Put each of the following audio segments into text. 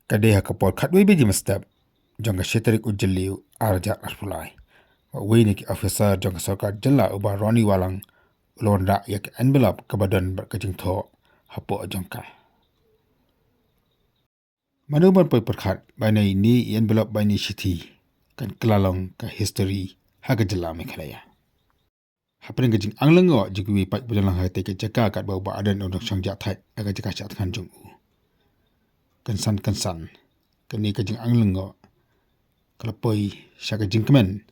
Kadeha kapol katwe beji mastap jonga shetrik ujeliu arja arfulai. Wini ki officer jonga sarkar jella uba Roni Walang ulonda yak envelope kabadan berkajing tho hapo jongka. Manuban poi perkhat banai ni envelope bani shiti kan kelalong ka history haga jella mekhalaya. Hapren gajing anglengo jigwi pat budalang hate ke jaka kat bau ba adan untuk sangja thai aga jaka chat kan jong u. Kansan kani kajing anglengo kalapoi syaga jingkemen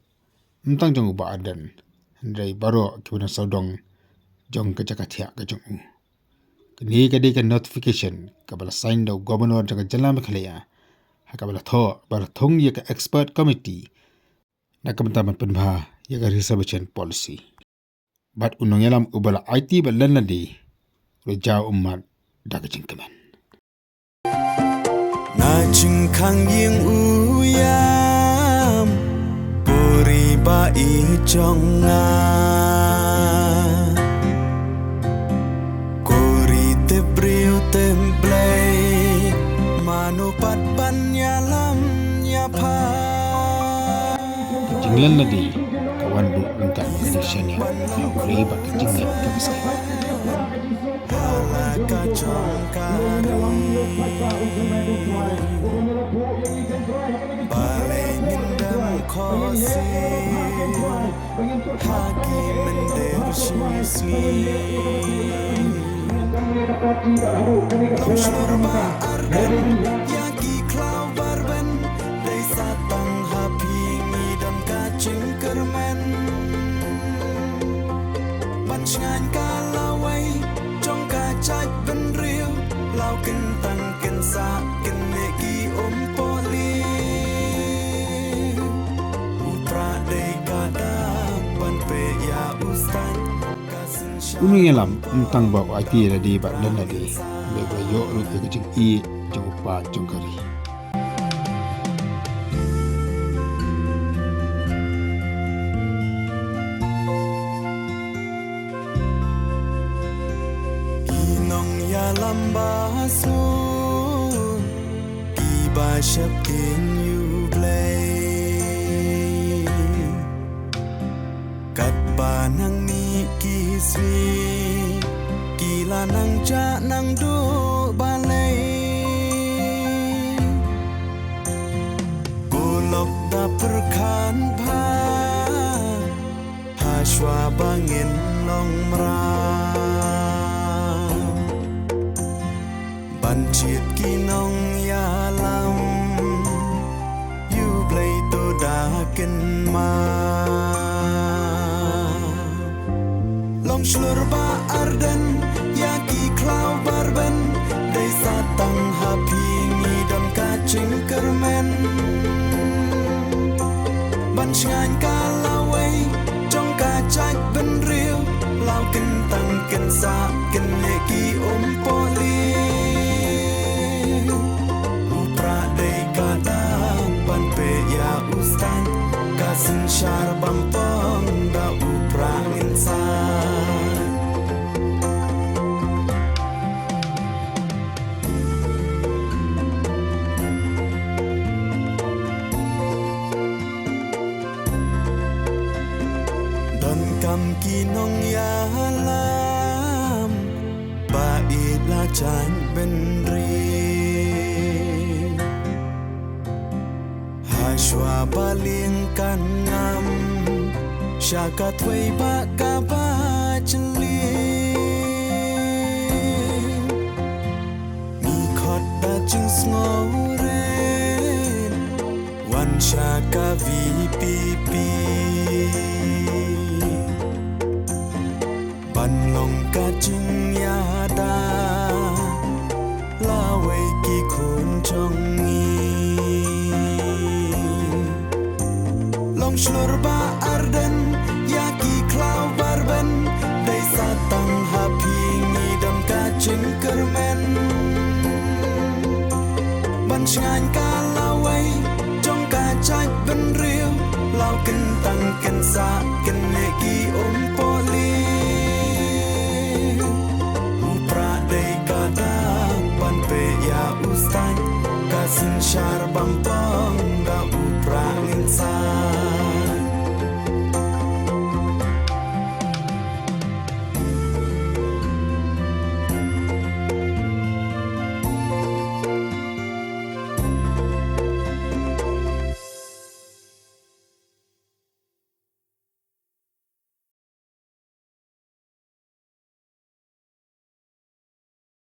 mentang jong ba adan ndai baro kibudan saudong jong ke jaka thia ka jong u. Kani kade kan notification kabala sign do governor jaga jala mekhalaya hakabala tho bar thong ye ka expert committee na kamtaman penbha ye ka reservation policy. Bat unong yalam ubala IT balan nadi rejau umat daga jingkemen. Na jingkang ying uyam puri ba I jonga kori te briu templay manupat banyalam nyapa Jinglan nadi kawan bu ungkat Malaysianya kalau boleh bak jinglan ke meski. Halaka jongkari balai nindam kosi haki mender sisi Longshur ba arden yaki klau barben desa tang hapi ngidam kacing kermen Pancngan kalawai jong kacak ben riu lau kentang kensa kenegi poli upra dei kada pan pe ya ustan kasin Unong yalam mentang bau IT nadi bak lan nadi bego yo lu ke jing I jong pa jong kari. Lambasu Iba syapin you play Kat panang ni kiswi Kila nang ja nang do balay Kulok da perkan pa Haswa bangin long merah Pancit kinong yalam You play to daken ma Long slur ba arden Yaki klau barben Desa tang hapi ngidam kacing kermen Bansngan kalawai Jong kacak ben riu Lau kentang kensa kenegi poli Kasin syar bampang da uprang insan Dan kam kinong yalam bait lacan benri Shwa balingkan ngam Syakat wei baka baceli Nikot da jing smoren Wan syaka VPP Banlong kajing yada Lawai ki kunjongi Slur ba arden yaki klau barben desa tang hapi ngidam kacing kermen Bansngan kalawai jong kacak ben riu lau kentang kensa kenegi poli upra dei kada pan pe ya ustan kasin rangin sa